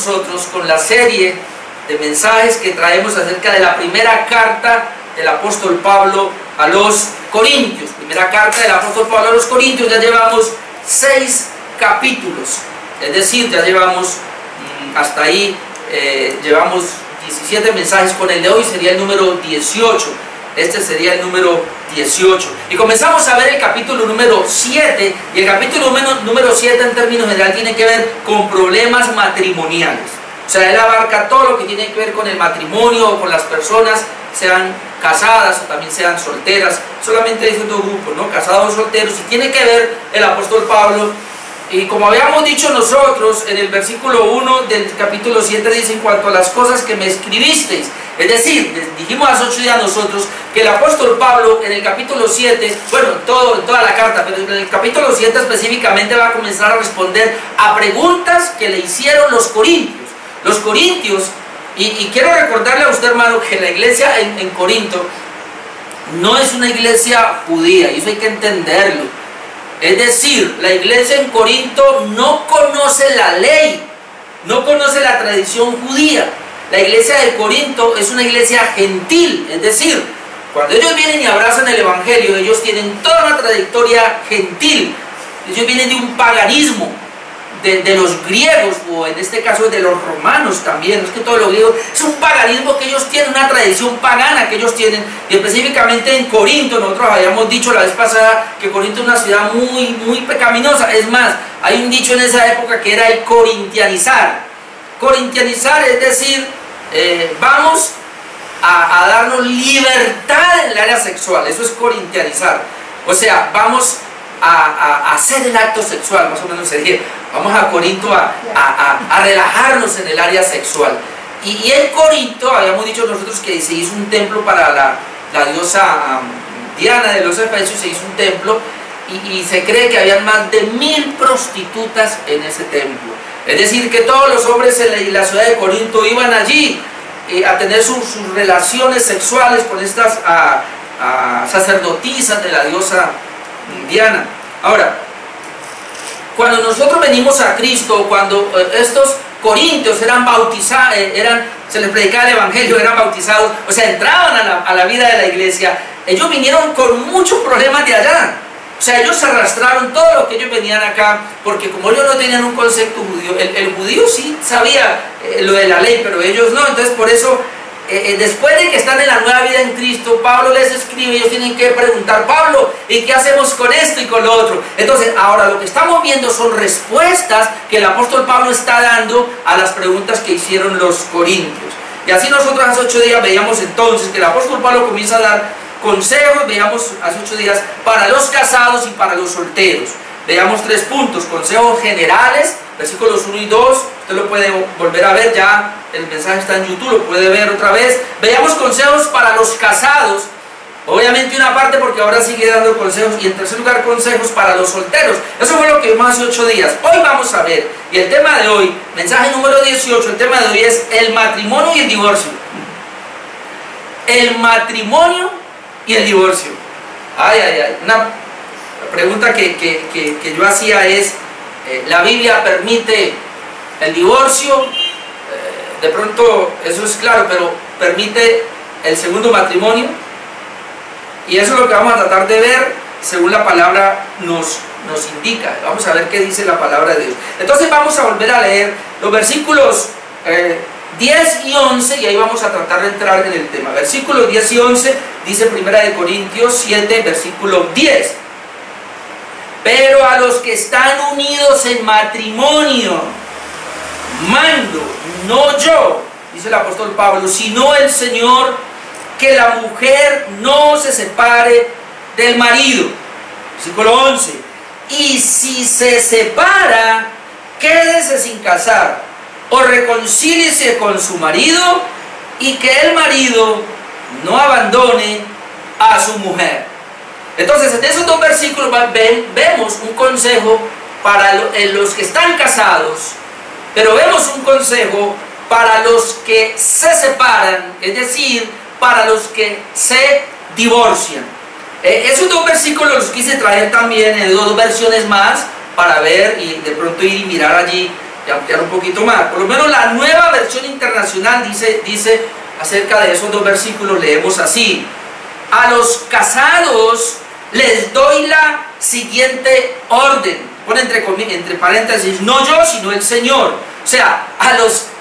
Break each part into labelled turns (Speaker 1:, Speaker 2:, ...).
Speaker 1: nosotros con la serie de mensajes que traemos acerca de la primera carta del apóstol Pablo a los Corintios. Primera carta del apóstol Pablo a los Corintios, ya llevamos 6 capítulos, es decir, ya llevamos hasta ahí, llevamos 17 mensajes, con el de hoy sería el número 18, este sería el número 18. Y comenzamos a ver el capítulo número 7, y el capítulo número 7 en términos general tiene que ver con problemas matrimoniales. O sea, él abarca todo lo que tiene que ver con el matrimonio o con las personas, sean casadas o también sean solteras. Solamente dice dos grupos, ¿no? Casados o solteros, y tiene que ver el apóstol Pablo. Y como habíamos dicho nosotros, en el versículo 1 del capítulo 7 dice: en cuanto a las cosas que me escribisteis. Es decir, dijimos hace 8 días nosotros que el apóstol Pablo en el capítulo 7, bueno, toda la carta, pero en el capítulo 7 específicamente va a comenzar a responder a preguntas que le hicieron los corintios. Los corintios, y quiero recordarle a usted, hermano, que la iglesia en Corinto no es una iglesia judía, y eso hay que entenderlo. Es decir, la iglesia en Corinto no conoce la ley, no conoce la tradición judía. La iglesia de Corinto es una iglesia gentil, es decir, cuando ellos vienen y abrazan el evangelio, ellos tienen toda una trayectoria gentil. Ellos vienen de un paganismo, de los griegos, o en este caso de los romanos también, no es que todos los griegos, es un paganismo que ellos tienen, una tradición pagana que ellos tienen, y específicamente en Corinto, nosotros habíamos dicho la vez pasada que Corinto es una ciudad muy pecaminosa. Es más, hay un dicho en esa época que era el corintianizar. Corintianizar es decir, vamos a darnos libertad en el área sexual, eso es corintianizar. O sea, vamos a hacer el acto sexual, más o menos sería, vamos a Corinto a relajarnos en el área sexual. Y en Corinto, habíamos dicho nosotros que se hizo un templo para la diosa Diana de los Efesios, se hizo un templo, y se cree que habían más de 1000 prostitutas en ese templo. Es decir, que todos los hombres en la ciudad de Corinto iban allí a tener sus relaciones sexuales con estas sacerdotisas de la diosa Diana. Ahora, cuando nosotros venimos a Cristo, cuando estos corintios eran bautizados, se les predicaba el evangelio, eran bautizados, o sea, entraban a la vida de la iglesia, ellos vinieron con muchos problemas de allá. O sea, ellos se arrastraron todo lo que ellos venían acá, porque como ellos no tenían un concepto judío, el judío sí sabía lo de la ley, pero ellos no. Entonces, por eso, después de que están en la nueva vida en Cristo, Pablo les escribe, ellos tienen que preguntar: Pablo, ¿y qué hacemos con esto y con lo otro? Entonces, ahora lo que estamos viendo son respuestas que el apóstol Pablo está dando a las preguntas que hicieron los corintios. Y así nosotros hace 8 días veíamos entonces que el apóstol Pablo comienza a dar consejos, veíamos hace 8 días, para los casados y para los solteros. Veíamos 3 puntos: consejos generales, versículos 1 y 2, usted lo puede volver a ver, ya el mensaje está en YouTube, lo puede ver otra vez. Veíamos consejos para los casados, obviamente una parte porque ahora sigue dando consejos, y en tercer lugar consejos para los solteros. Eso fue lo que vimos hace 8 días. Hoy vamos a ver, y el tema de hoy, mensaje número 18, el tema de hoy es el matrimonio y el divorcio. El matrimonio y el divorcio. Una pregunta que yo hacía es: ¿la Biblia permite el divorcio? De pronto eso es claro, pero ¿permite el segundo matrimonio? Y eso es lo que vamos a tratar de ver según la palabra nos indica. Vamos a ver qué dice la palabra de Dios. Entonces vamos a volver a leer los versículos 10 y 11, y ahí vamos a tratar de entrar en el tema. Versículos 10 y 11 dice 1 Corintios 7, versículo 10: pero a los que están unidos en matrimonio mando, no yo, dice el apóstol Pablo, sino el Señor, que la mujer no se separe del marido. Versículo 11: y si se separa, quédese sin casar, o reconcíliese con su marido, y que el marido no abandone a su mujer. Entonces, en esos 2 versículos vemos un consejo para los que están casados, pero vemos un consejo para los que se separan, es decir, para los que se divorcian. Esos 2 versículos los quise traer también en 2 versiones más, para ver y de pronto ir y mirar allí y ampliar un poquito más. Por lo menos la Nueva Versión Internacional dice acerca de esos dos versículos, leemos así: a los casados les doy la siguiente orden. Pone entre paréntesis, no yo, sino el Señor. O sea,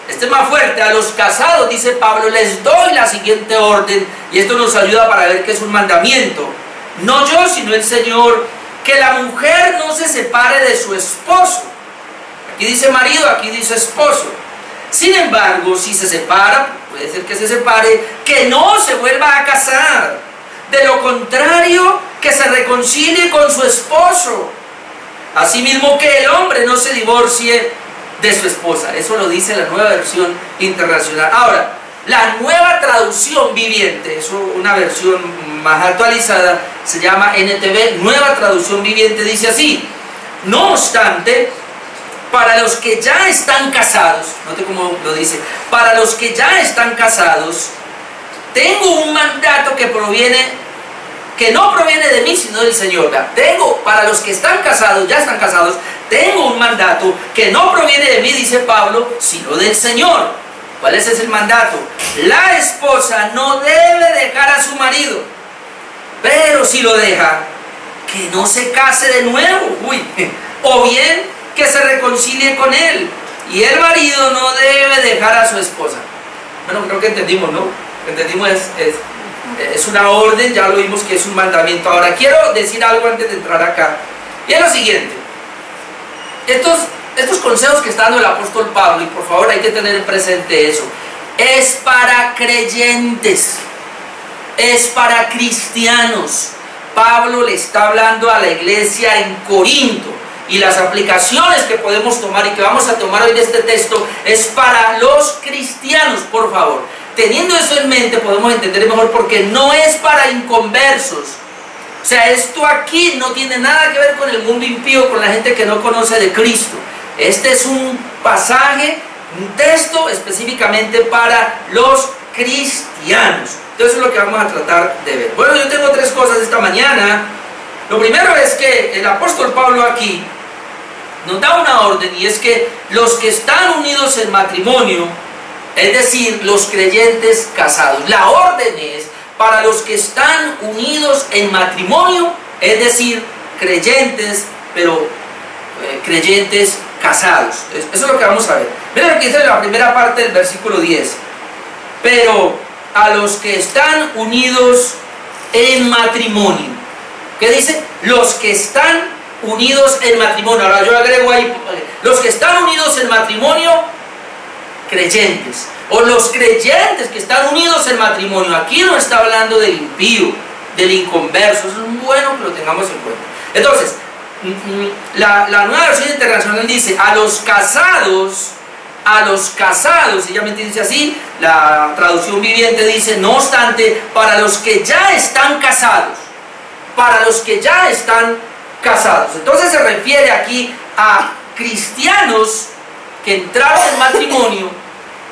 Speaker 1: este es más fuerte, a los casados, dice Pablo, les doy la siguiente orden, y esto nos ayuda para ver que es un mandamiento. No yo, sino el Señor, que la mujer no se separe de su esposo. Aquí dice marido, aquí dice esposo. Sin embargo, si se separa, puede ser que se separe, que no se vuelva a casar. De lo contrario, que se reconcilie con su esposo. Asimismo, que el hombre no se divorcie de su esposa. Eso lo dice la Nueva Versión Internacional. Ahora, la Nueva Traducción Viviente, es una versión más actualizada, se llama NTV, Nueva Traducción Viviente, dice así: no obstante, para los que ya están casados, note cómo lo dice, para los que ya están casados, tengo un mandato que no proviene de mí, sino del Señor. Para los que están casados, ya están casados, tengo un mandato que no proviene de mí, dice Pablo, sino del Señor. ¿Cuál es ese mandato? La esposa no debe dejar a su marido, pero si lo deja, que no se case de nuevo, o bien que se reconcilie con él, y el marido no debe dejar a su esposa. Bueno, creo que entendimos, ¿no? Entendimos, es una orden, ya lo vimos que es un mandamiento. Ahora quiero decir algo antes de entrar acá, y es lo siguiente: estos consejos que está dando el apóstol Pablo, y por favor hay que tener presente eso, es para creyentes, es para cristianos. Pablo le está hablando a la iglesia en Corinto, y las aplicaciones que podemos tomar y que vamos a tomar hoy de este texto es para los cristianos, por favor. Teniendo eso en mente podemos entender mejor, porque no es para inconversos. O sea, esto aquí no tiene nada que ver con el mundo impío, con la gente que no conoce de Cristo. Este es un pasaje, un texto específicamente para los cristianos. Entonces, eso es lo que vamos a tratar de ver. Bueno, yo tengo tres cosas esta mañana. Lo primero es que el apóstol Pablo aquí nos da una orden, y es que los que están unidos en matrimonio, es decir, los creyentes casados, la orden es para los que están unidos en matrimonio, es decir, creyentes, pero creyentes casados. Eso es lo que vamos a ver. Miren lo que dice en la primera parte del versículo 10. Pero a los que están unidos en matrimonio. ¿Qué dice? Los que están unidos en matrimonio. Ahora yo agrego ahí, los que están unidos en matrimonio, creyentes, o los creyentes que están unidos en matrimonio. Aquí no está hablando del impío, del inconverso. Eso es bueno que lo tengamos en cuenta. Entonces, la Nueva Versión Internacional dice: a los casados, sencillamente dice así. La Traducción Viviente dice: no obstante, para los que ya están casados, para los que ya están casados. Entonces se refiere aquí a cristianos que entraron en matrimonio,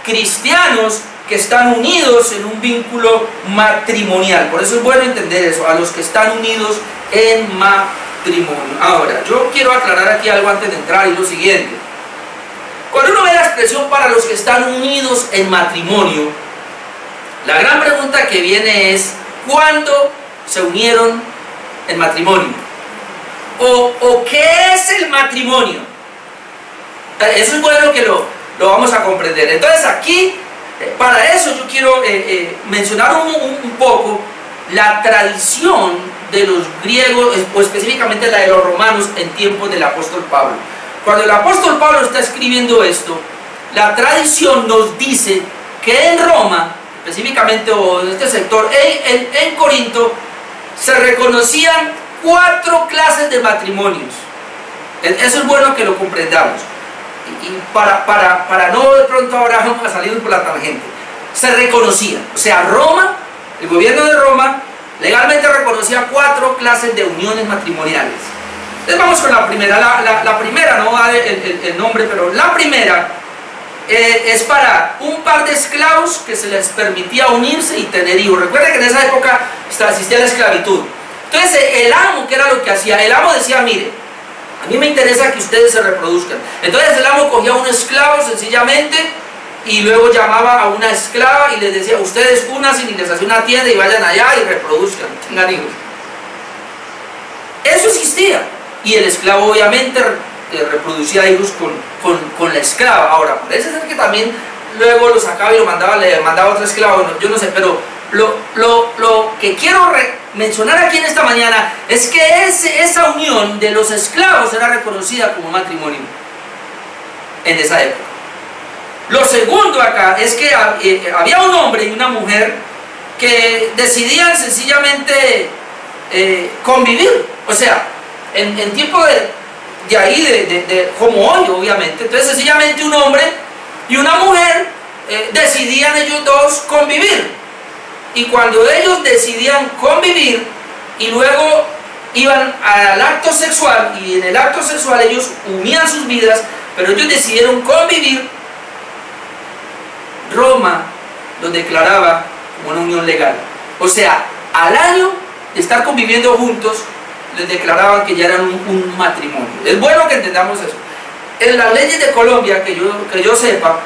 Speaker 1: cristianos que están unidos en un vínculo matrimonial. Por eso es bueno entender eso, a los que están unidos en matrimonio. Ahora, yo quiero aclarar aquí algo antes de entrar, y lo siguiente: cuando uno ve la expresión para los que están unidos en matrimonio, la gran pregunta que viene es: ¿cuándo se unieron en matrimonio? ¿O qué es el matrimonio? Eso es bueno que lo vamos a comprender. Entonces aquí, para eso yo quiero mencionar un poco la tradición de los griegos, o específicamente la de los romanos en tiempos del apóstol Pablo. Cuando el apóstol Pablo está escribiendo esto, la tradición nos dice que en Roma, específicamente, o en este sector, en Corinto, se reconocían 4 clases de matrimonios. Eso es bueno que lo comprendamos. Y para no de pronto ahora vamos a salir por la tangente. Se reconocían, o sea, Roma, el gobierno de Roma, legalmente reconocía 4 clases de uniones matrimoniales. Entonces vamos con la primera. La primera, no va el nombre, pero la primera es para un par de esclavos que se les permitía unirse y tener hijos. Recuerden que en esa época existía la esclavitud. Entonces el amo, ¿qué era lo que hacía? El amo decía: mire, A mí me interesa que ustedes se reproduzcan. Entonces el amo cogía a un esclavo sencillamente y luego llamaba a una esclava y les decía, ustedes únanse y les hacía una tienda y vayan allá y reproduzcan, tengan hijos. Eso existía. Y el esclavo obviamente reproducía hijos con la esclava. Ahora, parece ser que también luego lo sacaba y lo mandaba, le mandaba a otro esclavo, yo no sé, pero lo que quiero mencionar aquí en esta mañana es que esa unión de los esclavos era reconocida como matrimonio en esa época. Lo segundo acá es que había un hombre y una mujer que decidían sencillamente convivir, o sea, en tiempo de ahí, como hoy obviamente. Entonces sencillamente un hombre y una mujer decidían ellos dos convivir. Y cuando ellos decidían convivir y luego iban al acto sexual, y en el acto sexual ellos unían sus vidas, pero ellos decidieron convivir, Roma los declaraba como una unión legal. O sea, al año de estar conviviendo juntos, les declaraban que ya eran un matrimonio. Es bueno que entendamos eso. En las leyes de Colombia, que yo sepa,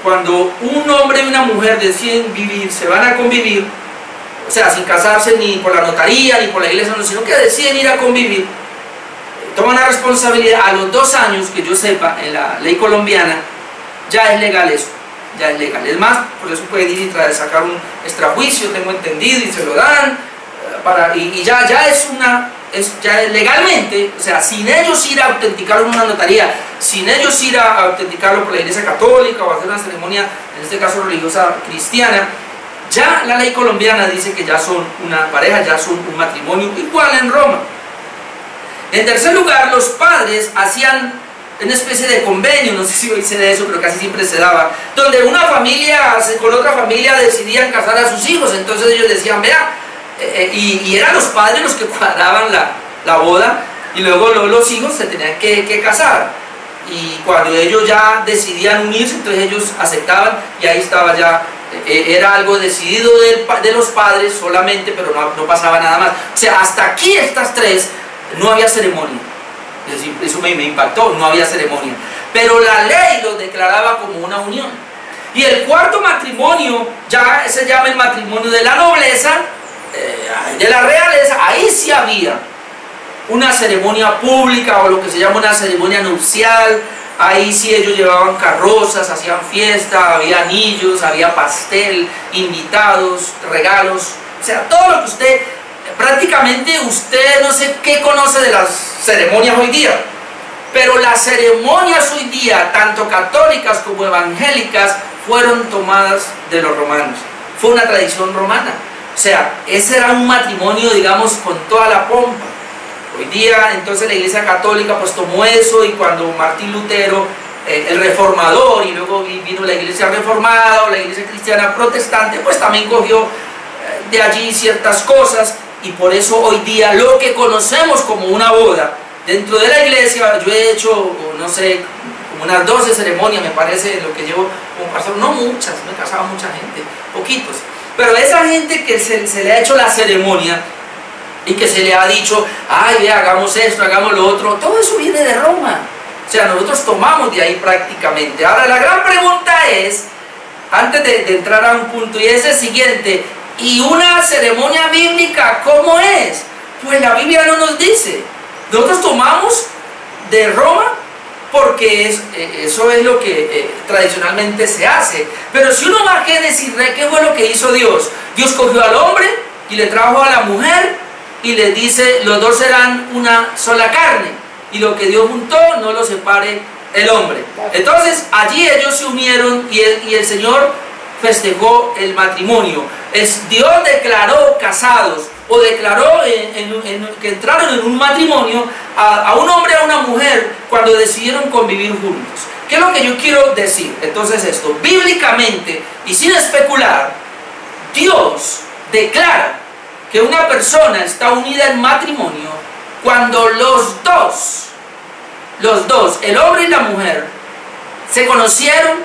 Speaker 1: cuando un hombre y una mujer deciden vivir, se van a convivir, o sea, sin casarse ni por la notaría ni por la iglesia, sino que deciden ir a convivir, toman la responsabilidad. A los 2 años, que yo sepa, en la ley colombiana, ya es legal eso, ya es legal. Es más, por eso pueden ir y sacar un extrajuicio, tengo entendido, y se lo dan, y ya es legalmente, o sea, sin ellos ir a autenticarlo en una notaría, sin ellos ir a autenticarlo por la iglesia católica o hacer una ceremonia, en este caso religiosa cristiana, ya la ley colombiana dice que ya son una pareja, ya son un matrimonio, igual en Roma. En tercer lugar, los padres hacían una especie de convenio, no sé si hoy se de eso, pero casi siempre se daba, donde una familia con otra familia decidían casar a sus hijos. Entonces ellos decían, vea, y eran los padres los que cuadraban la boda, y luego los hijos se tenían que casar, y cuando ellos ya decidían unirse, entonces ellos aceptaban, y ahí estaba ya, era algo decidido de los padres solamente, pero no pasaba nada más. O sea, hasta aquí estas 3 no había ceremonia. Es decir, eso me impactó, no había ceremonia, pero la ley los declaraba como una unión. Y el cuarto matrimonio ya se llama el matrimonio de la nobleza, de la realeza. Ahí sí había una ceremonia pública, o lo que se llama una ceremonia nupcial. Ahí sí ellos llevaban carrozas, hacían fiesta, había anillos, había pastel, invitados, regalos, o sea, todo lo que usted, prácticamente usted no sé qué conoce de las ceremonias hoy día, pero las ceremonias hoy día, tanto católicas como evangélicas, fueron tomadas de los romanos. Fue una tradición romana. O sea, ese era un matrimonio, digamos, con toda la pompa. Hoy día, entonces, la Iglesia Católica pues tomó eso, y cuando Martín Lutero, el reformador, y luego vino la Iglesia Reformada o la Iglesia Cristiana Protestante, pues también cogió de allí ciertas cosas, y por eso hoy día lo que conocemos como una boda dentro de la iglesia, yo he hecho, no sé, como unas 12 ceremonias, me parece, lo que llevo como pastor, no muchas, no he casado a mucha gente, poquitos. Pero esa gente que se le ha hecho la ceremonia y que se le ha dicho, ay, vea, hagamos esto, hagamos lo otro, todo eso viene de Roma. O sea, nosotros tomamos de ahí prácticamente. Ahora, la gran pregunta es, antes de entrar a un punto, y es el siguiente: ¿y una ceremonia bíblica cómo es? Pues la Biblia no nos dice. Nosotros tomamos de Roma porque eso es lo que tradicionalmente se hace. Pero si uno va a Génesis, ¿qué fue lo que hizo Dios? Dios cogió al hombre y le trajo a la mujer y le dice, los dos serán una sola carne, y lo que Dios juntó no lo separe el hombre. Entonces allí ellos se unieron, y el Señor festejó el matrimonio. Dios declaró casados, o declaró que entraron en un matrimonio a un hombre y a una mujer cuando decidieron convivir juntos. ¿Qué es lo que yo quiero decir? Entonces esto, bíblicamente y sin especular, Dios declara que una persona está unida en matrimonio cuando los dos, el hombre y la mujer, se conocieron,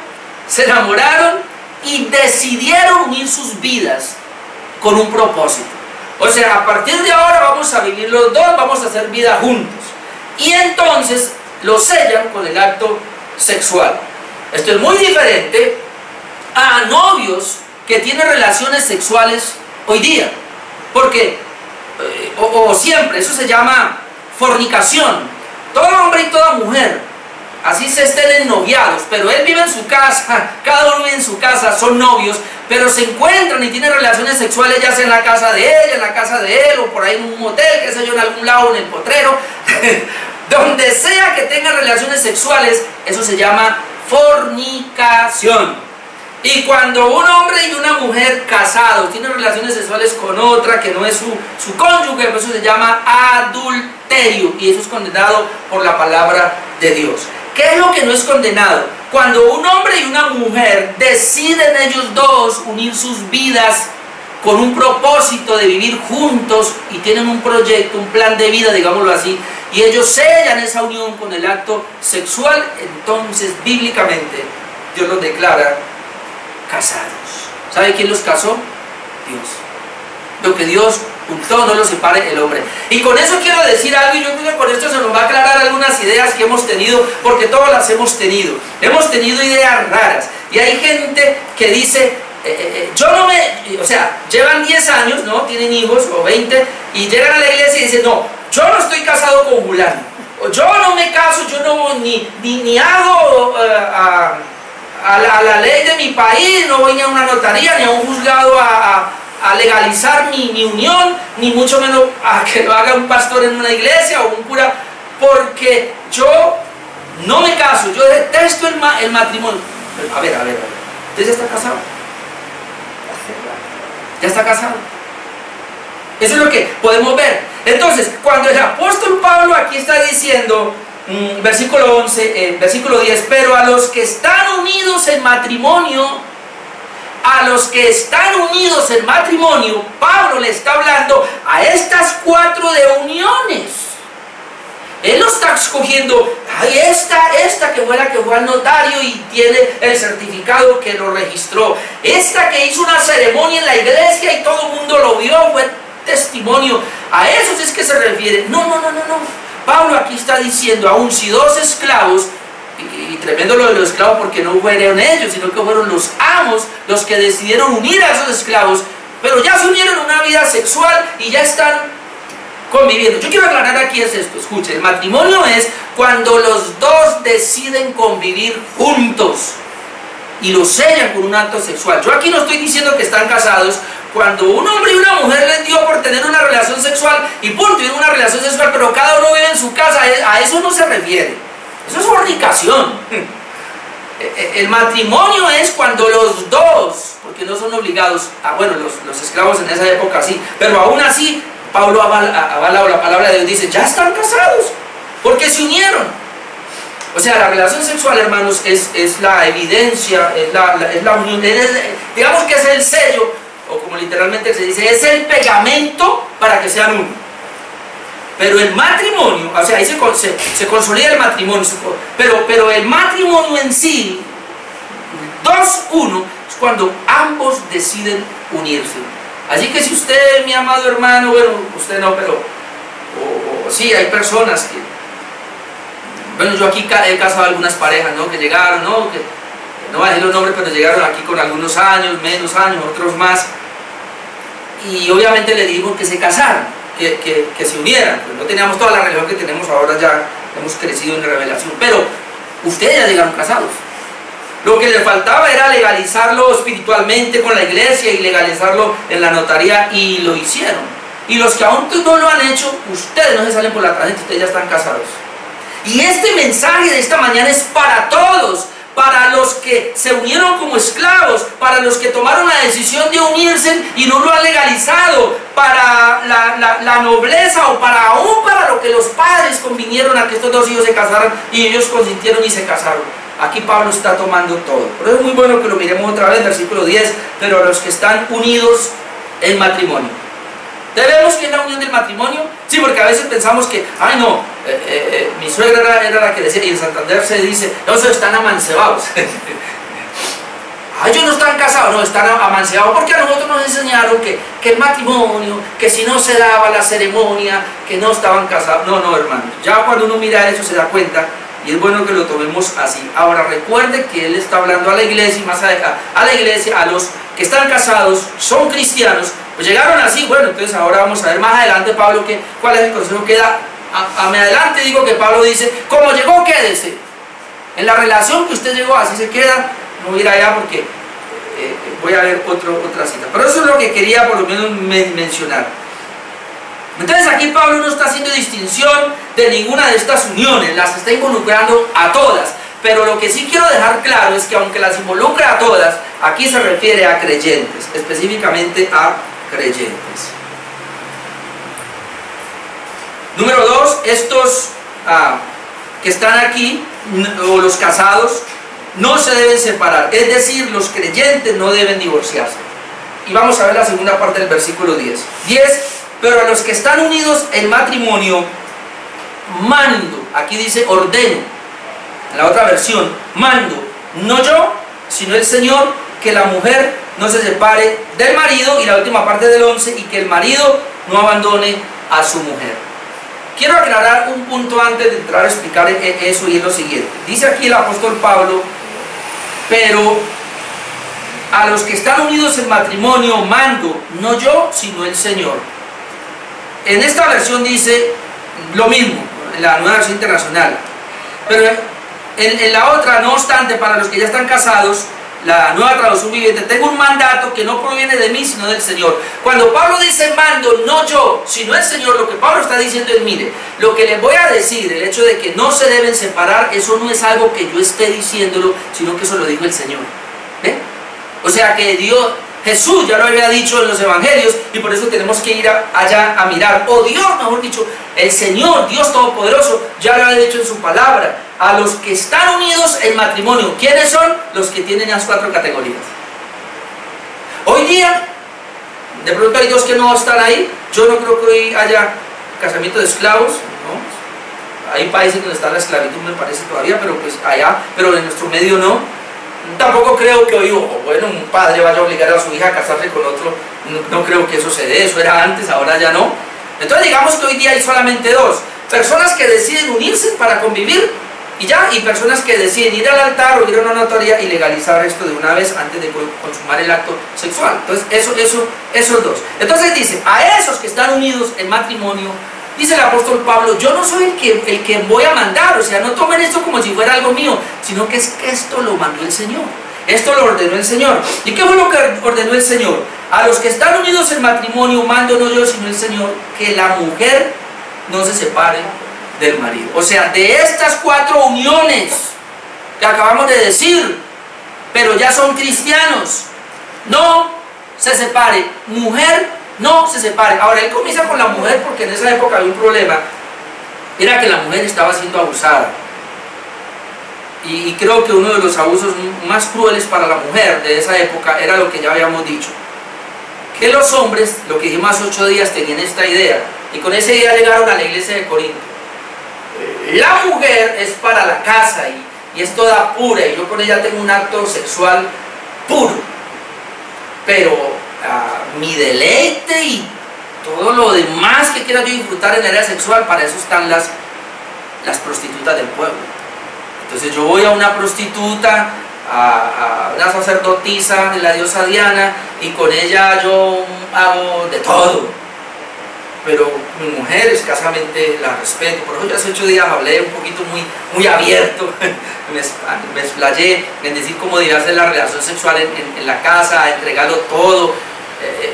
Speaker 1: se enamoraron y decidieron unir sus vidas con un propósito. O sea, a partir de ahora vamos a vivir los dos, vamos a hacer vida juntos. y entonces lo sellan con el acto sexual. Esto es muy diferente a novios que tienen relaciones sexuales hoy día, porque o siempre, eso se llama fornicación. Todo hombre y toda mujer, así se estén ennoviados, pero él vive en su casa, cada uno vive en su casa, son novios, pero se encuentran y tienen relaciones sexuales, ya sea en la casa de ella, en la casa de él, o por ahí en un motel, qué sé yo, en algún lado, en el potrero, donde sea que tengan relaciones sexuales, eso se llama fornicación. Y cuando un hombre y una mujer casados tienen relaciones sexuales con otra que no es su cónyuge, pues eso se llama adulterio, y eso es condenado por la palabra de Dios. ¿Qué es lo que no es condenado? Cuando un hombre y una mujer deciden ellos dos unir sus vidas con un propósito de vivir juntos y tienen un proyecto, un plan de vida, digámoslo así, y ellos sellan esa unión con el acto sexual, entonces bíblicamente Dios los declara casados. ¿Sabe quién los casó? Dios. Lo que Dios juntó no lo separe el hombre. Y con eso quiero decir algo, y yo creo que con esto se nos va a aclarar algunas ideas que hemos tenido, porque todas las hemos tenido. Hemos tenido ideas raras. Y hay gente que dice, yo no me... O sea, llevan 10 años, ¿no? Tienen hijos, o 20, y llegan a la iglesia y dicen, no, yo no estoy casado con fulano. Yo no me caso, yo no ni hago... a la ley de mi país, no voy ni a una notaría, ni a un juzgado a legalizar mi unión, ni mucho menos a que lo haga un pastor en una iglesia o un cura, porque yo no me caso, yo detesto el matrimonio. A ver, ¿usted ya está casado? ¿Ya está casado? Eso es lo que podemos ver. Entonces, cuando el apóstol Pablo aquí está diciendo, versículo 11, versículo 10, pero a los que están unidos en matrimonio, Pablo le está hablando a estas 4 de uniones. Él no está escogiendo, ay, esta que fue la que fue al notario y tiene el certificado que lo registró, esta que hizo una ceremonia en la iglesia y todo el mundo lo vio, fue testimonio. A esos es que se refiere. No. Pablo aquí está diciendo, aun si 2 esclavos, y tremendo lo de los esclavos porque no fueron ellos, sino que fueron los amos los que decidieron unir a esos esclavos, pero ya se unieron en una vida sexual y ya están conviviendo. Yo quiero aclarar aquí es esto, escuche, el matrimonio es cuando los dos deciden convivir juntos y lo sellan con un acto sexual. Yo aquí no estoy diciendo que están casados. Cuando un hombre y una mujer les dio por tener una relación sexual y punto, tienen una relación sexual, pero cada uno vive en su casa, a eso no se refiere. Eso es fornicación. El matrimonio es cuando los dos, porque no son obligados, bueno, los esclavos en esa época sí, pero aún así, Pablo avala la palabra de Dios, dice, ya están casados, porque se unieron. O sea, la relación sexual, hermanos, es la evidencia, es la unión, digamos que es el sello, o como literalmente se dice, es el pegamento para que sean uno. Pero el matrimonio, o sea, ahí se consolida el matrimonio, pero el matrimonio en sí, 2-1, es cuando ambos deciden unirse. Así que si usted, mi amado hermano, bueno, usted no, pero sí, hay personas que, bueno, yo aquí he casado a algunas parejas, ¿no? Que llegaron, ¿no? Que no voy a decir los nombres, pero llegaron aquí con algunos años, menos años, otros más, y obviamente le dijimos que se casaran, que se unieran. Pues no teníamos toda la religión que tenemos ahora, ya hemos crecido en la revelación, pero ustedes ya llegaron casados. Lo que les faltaba era legalizarlo espiritualmente con la iglesia y legalizarlo en la notaría, y lo hicieron. Y los que aún no lo han hecho, ustedes no se salen por la tangente, ustedes ya están casados. Y este mensaje de esta mañana es para todos, para los que se unieron como esclavos, para los que tomaron la decisión de unirse y no lo han legalizado, para la nobleza, o aún para lo que los padres convinieron a que estos 2 hijos se casaran y ellos consintieron y se casaron. Aquí Pablo está tomando todo. Por eso es muy bueno que lo miremos otra vez, versículo 10, pero a los que están unidos en matrimonio. ¿Debemos que es la unión del matrimonio? Sí, porque a veces pensamos que, ay no, mi suegra era la que decía, y en Santander se dice, no, están amancebados. ellos no están casados, no, están amanceados, porque a nosotros nos enseñaron que el matrimonio, que si no se daba la ceremonia, que no estaban casados. No, no, hermanos, ya cuando uno mira eso se da cuenta, y es bueno que lo tomemos así. Ahora recuerde que él está hablando a la iglesia, y más a la iglesia, a los que están casados, son cristianos, pues llegaron así. Bueno, entonces ahora vamos a ver más adelante Pablo cuál es el consejo que da. A mi adelante digo que Pablo dice, como llegó, quédese. En la relación que usted llegó, así se queda. No voy a ir allá porque voy a ver otra cita. Pero eso es lo que quería por lo menos mencionar. Entonces aquí Pablo no está haciendo distinción de ninguna de estas uniones, las está involucrando a todas. Pero lo que sí quiero dejar claro es que aunque las involucra a todas, aquí se refiere a creyentes, específicamente a creyentes. Número 2, estos que están aquí, o los casados, no se deben separar, es decir, los creyentes no deben divorciarse. Y vamos a ver la segunda parte del versículo 10. Pero a los que están unidos en matrimonio, mando, aquí dice ordeno, en la otra versión, mando, no yo, sino el Señor, que la mujer no se separe del marido, y la última parte del 11, y que el marido no abandone a su mujer. Quiero aclarar un punto antes de entrar a explicar eso, y es lo siguiente. Dice aquí el apóstol Pablo, pero a los que están unidos en matrimonio mando, no yo, sino el Señor. En esta versión dice lo mismo, en la nueva versión internacional. Pero en la otra, no obstante, para los que ya están casados, la nueva traducción viviente, tengo un mandato que no proviene de mí, sino del Señor. Cuando Pablo dice mando, no yo, sino el Señor, lo que Pablo está diciendo es, mire, lo que les voy a decir, el hecho de que no se deben separar, eso no es algo que yo esté diciéndolo, sino que eso lo dijo el Señor. ¿Ve? O sea que Dios, Jesús ya lo había dicho en los evangelios, y por eso tenemos que ir allá a mirar. O Dios, mejor dicho, el Señor, Dios Todopoderoso, ya lo ha dicho en su palabra. A los que están unidos en matrimonio, ¿quiénes son? Los que tienen las 4 categorías. Hoy día, de pronto hay 2 que no están ahí. Yo no creo que hoy haya casamiento de esclavos, ¿no? Hay países donde está la esclavitud, me parece todavía, pero pues allá, pero en nuestro medio no. Tampoco creo que hoy, bueno, un padre vaya a obligar a su hija a casarse con otro. No creo que eso se dé, eso era antes, ahora ya no. Entonces digamos que hoy día hay solamente 2. Personas que deciden unirse para convivir y ya, y personas que deciden ir al altar o ir a una notaría y legalizar esto de una vez antes de consumar el acto sexual. Entonces esos 2. Entonces dice, a esos que están unidos en matrimonio, dice el apóstol Pablo, yo no soy el que voy a mandar, o sea, no tomen esto como si fuera algo mío, sino que es que esto lo mandó el Señor, esto lo ordenó el Señor. ¿Y qué fue lo que ordenó el Señor? A los que están unidos en matrimonio, mando no yo, sino el Señor, que la mujer no se separe del marido. O sea, de estas 4 uniones que acabamos de decir, pero ya son cristianos, no se separe, mujer no se separe. Ahora él comienza con la mujer porque en esa época había un problema, era que la mujer estaba siendo abusada, y creo que uno de los abusos más crueles para la mujer de esa época era lo que ya habíamos dicho, que los hombres, lo que dijimos hace 8 días, tenían esta idea, y con esa idea llegaron a la iglesia de Corinto. La mujer es para la casa y es toda pura, y yo con ella tengo un acto sexual puro, pero mi deleite y todo lo demás que quiera yo disfrutar en el área sexual, para eso están las prostitutas del pueblo. Entonces yo voy a una prostituta, a una sacerdotisa de la diosa Diana, y con ella yo hago de todo. Pero mi mujer escasamente la respeto. Por eso yo hace 8 días hablé un poquito muy abierto, me explayé en decir cómo debía ser la relación sexual en la casa, entregarlo todo,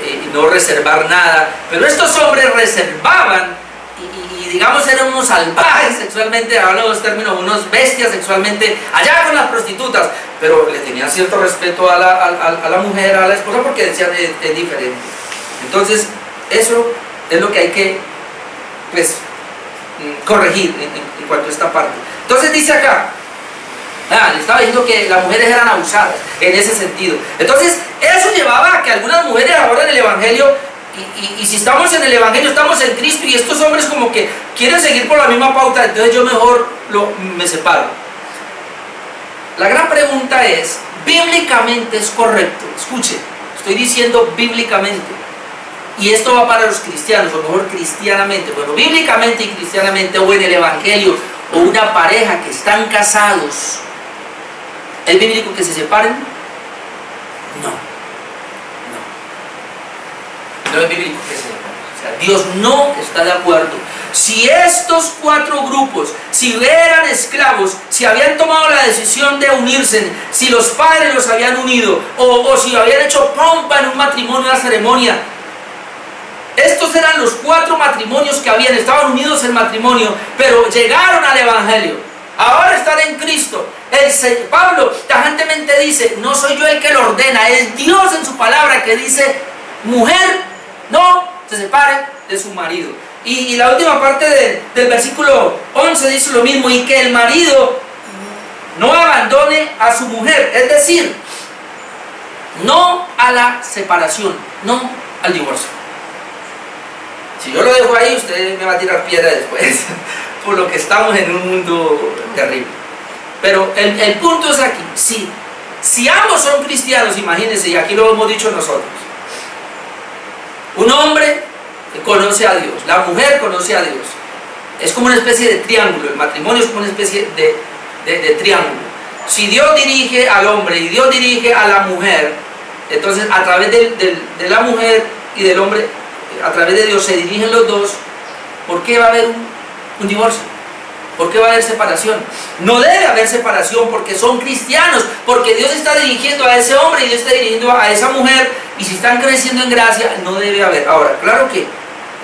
Speaker 1: y no reservar nada. Pero estos hombres reservaban y digamos eran unos salvajes sexualmente, hablo de los términos, unos bestias sexualmente, allá con las prostitutas, pero le tenían cierto respeto a la mujer, a la esposa, porque decían es diferente. Entonces eso es lo que hay que, pues, corregir en cuanto a esta parte. Entonces dice acá, le estaba diciendo que las mujeres eran abusadas en ese sentido. Entonces eso llevaba a que algunas mujeres ahora en el evangelio, y si estamos en el evangelio, estamos en Cristo, y estos hombres como que quieren seguir por la misma pauta, entonces yo mejor me separo. La gran pregunta es, ¿bíblicamente es correcto? Escuche, estoy diciendo bíblicamente. Y esto va para los cristianos, o mejor cristianamente. Bueno, bíblicamente y cristianamente, o en el evangelio, o una pareja que están casados, ¿es bíblico que se separen? No. No es bíblico que se separen. O sea, Dios no está de acuerdo. Si estos cuatro grupos, si eran esclavos, si habían tomado la decisión de unirse, si los padres los habían unido, o si habían hecho pompa en un matrimonio, una ceremonia, estos eran los cuatro matrimonios que estaban unidos en matrimonio, pero llegaron al evangelio. Ahora están en Cristo. Pablo tajantemente dice, no soy yo el que lo ordena, es Dios en su palabra que dice, mujer, no se separe de su marido. Y la última parte del versículo 11 dice lo mismo, y que el marido no abandone a su mujer, es decir, no a la separación, no al divorcio. Si yo lo dejo ahí, usted me va a tirar piedra después, por lo que estamos en un mundo terrible. Pero el punto es aquí, si ambos son cristianos, imagínense, y aquí lo hemos dicho nosotros, un hombre conoce a Dios, la mujer conoce a Dios, es como una especie de triángulo, el matrimonio es como una especie de triángulo. Si Dios dirige al hombre y Dios dirige a la mujer, entonces a través de la mujer y del hombre, a través de Dios se dirigen los dos. ¿Por qué va a haber un divorcio? ¿Por qué va a haber separación? No debe haber separación porque son cristianos, porque Dios está dirigiendo a ese hombre y Dios está dirigiendo a esa mujer, y si están creciendo en gracia, no debe haber. Ahora, claro que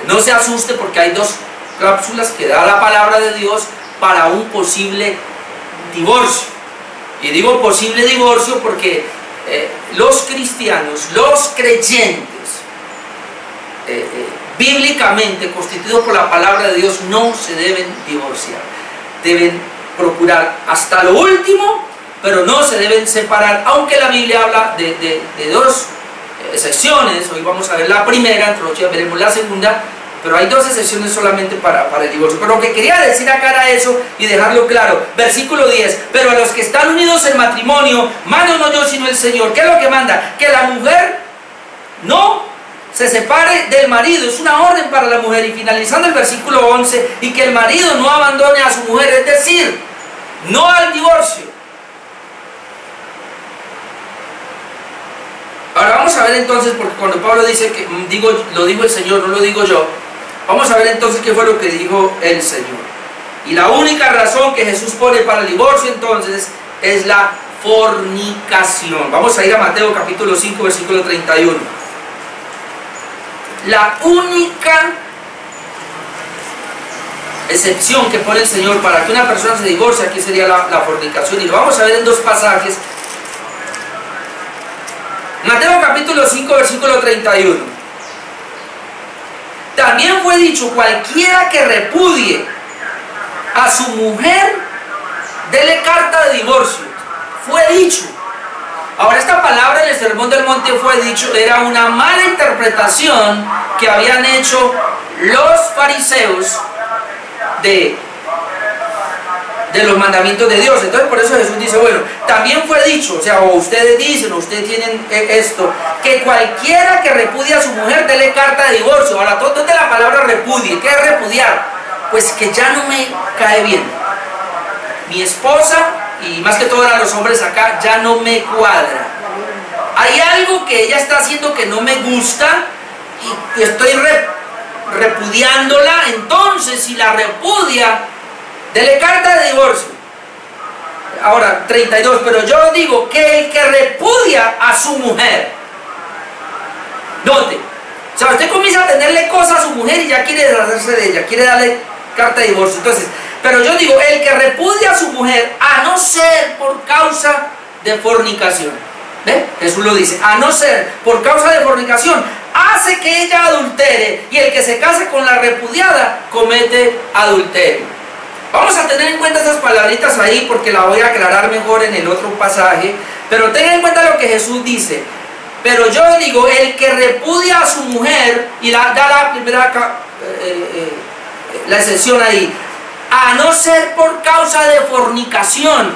Speaker 1: no se asuste porque hay dos cláusulas que da la palabra de Dios para un posible divorcio. Y digo posible divorcio porque los cristianos, los creyentes, bíblicamente constituidos por la palabra de Dios, no se deben divorciar. Deben procurar hasta lo último, pero no se deben separar, aunque la Biblia habla de dos excepciones. Hoy vamos a ver la primera, entre los días veremos la segunda, pero hay dos excepciones solamente para el divorcio. Pero lo que quería decir acá era eso y dejarlo claro. Versículo 10, pero a los que están unidos en matrimonio, mando no yo sino el Señor. ¿Qué es lo que manda? Que la mujer no se separe del marido, es una orden para la mujer. Y finalizando el versículo 11, y que el marido no abandone a su mujer, es decir, no al divorcio. Ahora vamos a ver entonces, porque cuando Pablo dice que lo dijo el Señor, no lo digo yo, vamos a ver entonces qué fue lo que dijo el Señor. Y la única razón que Jesús pone para el divorcio entonces es la fornicación. Vamos a ir a Mateo capítulo 5 versículo 31. La única excepción que pone el Señor para que una persona se divorcie aquí sería la fornicación, y lo vamos a ver en dos pasajes. Mateo capítulo 5 versículo 31. También fue dicho, cualquiera que repudie a su mujer, dele carta de divorcio. Fue dicho. Ahora, esta palabra en el Sermón del Monte fue dicho, era una mala interpretación que habían hecho los fariseos de los mandamientos de Dios. Entonces por eso Jesús dice, bueno, también fue dicho, o sea, o ustedes dicen, o ustedes tienen esto, que cualquiera que repudie a su mujer, dele carta de divorcio. Ahora, ¿dónde la palabra repudie? ¿Qué es repudiar? Pues que ya no me cae bien. Mi esposa, y más que todo eran los hombres acá, ya no me cuadra. Hay algo que ella está haciendo que no me gusta y estoy repudiándola. Entonces, si la repudia, dele carta de divorcio. Ahora, 32, pero yo digo que el que repudia a su mujer, note, o sea, usted comienza a tenerle cosas a su mujer y ya quiere deshacerse de ella, quiere darle carta de divorcio. Entonces, pero yo digo, el que repudia a su mujer, a no ser por causa de fornicación, ¿ve? Jesús lo dice, a no ser por causa de fornicación, hace que ella adultere, y el que se case con la repudiada comete adulterio. Vamos a tener en cuenta esas palabritas ahí porque la voy a aclarar mejor en el otro pasaje, pero tengan en cuenta lo que Jesús dice. Pero yo digo, el que repudia a su mujer, y da la primera la excepción ahí, a no ser por causa de fornicación.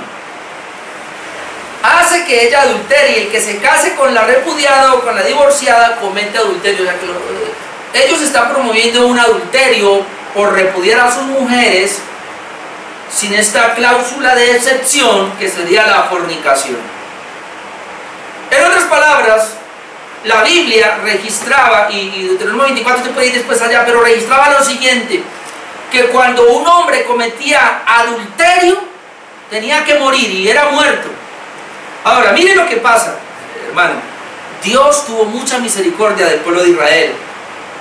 Speaker 1: hace que ella adultere, y el que se case con la repudiada o con la divorciada comete adulterio. O sea, que ellos están promoviendo un adulterio por repudiar a sus mujeres sin esta cláusula de excepción que sería la fornicación. En otras palabras, la Biblia registraba, y Deuteronomio 24, se puede ir después allá, pero registraba lo siguiente, que cuando un hombre cometía adulterio tenía que morir y era muerto. Ahora, miren lo que pasa, hermano. Dios tuvo mucha misericordia del pueblo de Israel.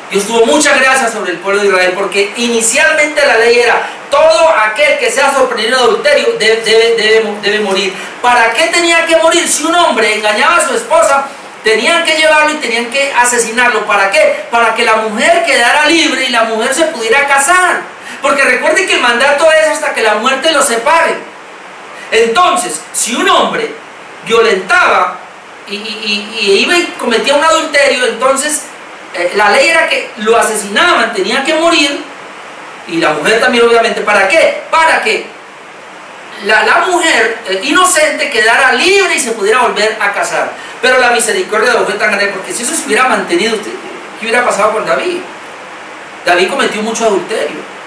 Speaker 1: Dios tuvo mucha gracia sobre el pueblo de Israel, porque inicialmente la ley era: todo aquel que sea sorprendido en adulterio debe morir. ¿Para qué tenía que morir? Si un hombre engañaba a su esposa, tenían que llevarlo y tenían que asesinarlo. ¿Para qué? Para que la mujer quedara libre y la mujer se pudiera casar. Porque recuerden que el mandato es hasta que la muerte los separe. Entonces, si un hombre violentaba y iba y cometía un adulterio, entonces la ley era que lo asesinaban, tenía que morir, y la mujer también, obviamente. ¿Para qué? Para que la mujer inocente quedara libre y se pudiera volver a casar. Pero la misericordia de Dios fue tan grande, porque si eso se hubiera mantenido, ¿qué hubiera pasado con David? David cometió mucho adulterio.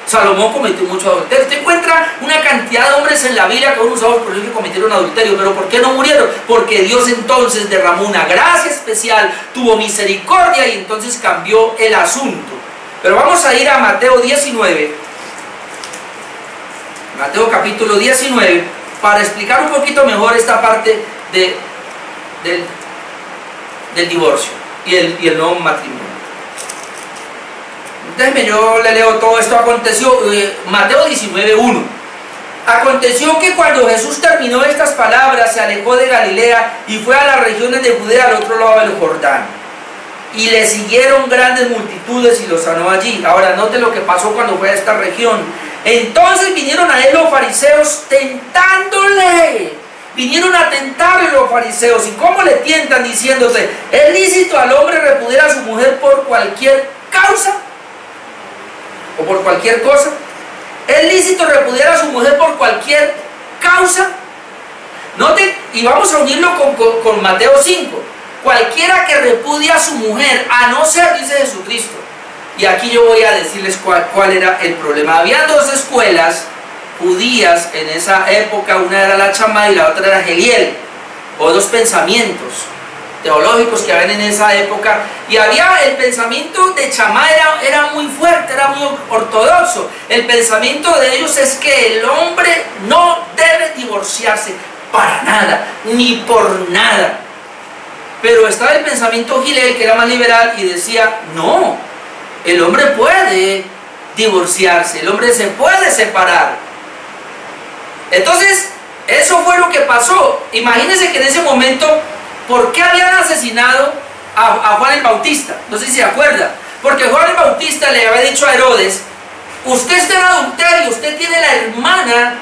Speaker 1: Salomón cometió mucho adulterio. Usted encuentra una cantidad de hombres en la Biblia que fueron usados por Dios que cometieron adulterio. ¿Pero por qué no murieron? Porque Dios entonces derramó una gracia especial, tuvo misericordia, y entonces cambió el asunto. Pero vamos a ir a Mateo 19, Mateo capítulo 19, para explicar un poquito mejor esta parte del divorcio y el nuevo matrimonio. Déjenme, yo le leo todo esto. Aconteció, Mateo 19:1. Aconteció que cuando Jesús terminó estas palabras, se alejó de Galilea y fue a las regiones de Judea, al otro lado del Jordán. Y le siguieron grandes multitudes y lo sanó allí. Ahora note lo que pasó cuando fue a esta región. Entonces vinieron a él los fariseos tentándole. Vinieron a tentarle los fariseos. ¿Y cómo le tientan? Diciéndose: ¿es lícito al hombre repudiar a su mujer por cualquier causa? ¿O por cualquier cosa? ¿Es lícito repudiar a su mujer por cualquier causa? Noten, y vamos a unirlo con Mateo 5. Cualquiera que repudia a su mujer, a no ser, dice Jesucristo. Y aquí yo voy a decirles cuál era el problema. Había dos escuelas judías en esa época. Una era la Chamá y la otra era Geliel, o dos pensamientos teológicos que habían en esa época. Y había el pensamiento de Chamá, era muy fuerte, era muy ortodoxo. El pensamiento de ellos es que el hombre no debe divorciarse para nada, ni por nada. Pero estaba el pensamiento Gilel, que era más liberal, y decía: no, el hombre puede divorciarse, el hombre se puede separar. Entonces, eso fue lo que pasó. Imagínense que en ese momento, ¿por qué habían asesinado a Juan el Bautista? No sé si se acuerda. Porque Juan el Bautista le había dicho a Herodes: usted está en adulterio, usted tiene la hermana,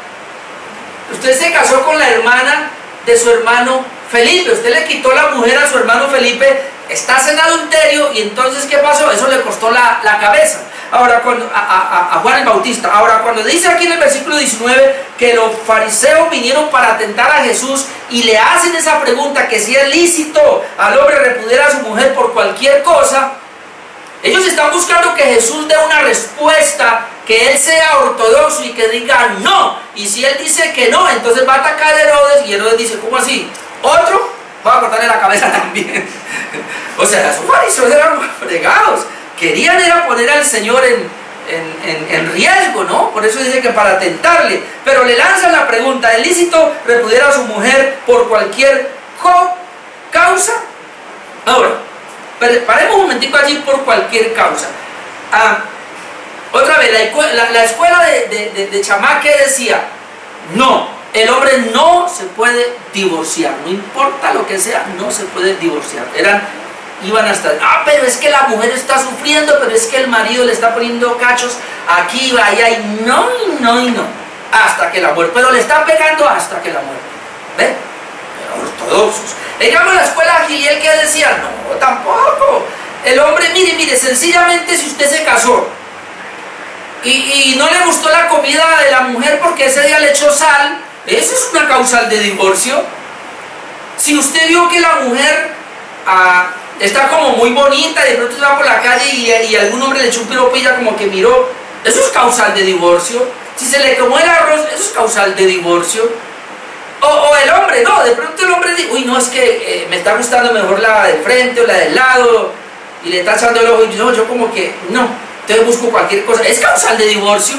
Speaker 1: usted se casó con la hermana de su hermano Felipe, usted le quitó la mujer a su hermano Felipe, estás en adulterio. Y entonces, ¿qué pasó? Eso le costó la cabeza. Ahora, a Juan el Bautista. Ahora, cuando dice aquí en el versículo 19 que los fariseos vinieron para tentar a Jesús y le hacen esa pregunta, que si es lícito al hombre repudiar a su mujer por cualquier cosa, ellos están buscando que Jesús dé una respuesta, que él sea ortodoxo y que diga no. Y si él dice que no, entonces va a atacar a Herodes, y Herodes dice: ¿cómo así? ¿Otro? Va a cortarle la cabeza también. O sea, esos fariseos eran fregados. Querían era poner al Señor en riesgo, ¿no? Por eso dice que para tentarle. Pero le lanzan la pregunta: ¿es lícito repudiar a su mujer por cualquier causa? Ahora, paremos un momentico allí, por cualquier causa. Otra vez, la escuela de Chamá, ¿qué decía? No, el hombre no se puede divorciar, no importa lo que sea, no se puede divorciar. Iban hasta: pero es que la mujer está sufriendo, pero es que el marido le está poniendo cachos aquí y allá, y no, hasta que la muerte. Pero le está pegando hasta que la muerte. ¿Ven? Ortodoxos. Digamos, la escuela Giliel, que decía: no, tampoco. El hombre, mire, sencillamente, si usted se casó y no le gustó la comida de la mujer porque ese día le echó sal, eso es una causal de divorcio. Si usted vio que la mujer está como muy bonita y de pronto va por la calle y algún hombre le echó un piropo y ella como que miró, eso es causal de divorcio. Si se le quemó el arroz, eso es causal de divorcio. O el hombre, no, de pronto el hombre dice, uy, no, es que me está gustando mejor la del frente o la del lado, y le está echando el ojo, y no, yo como que, no, entonces busco cualquier cosa. ¿Es causal de divorcio?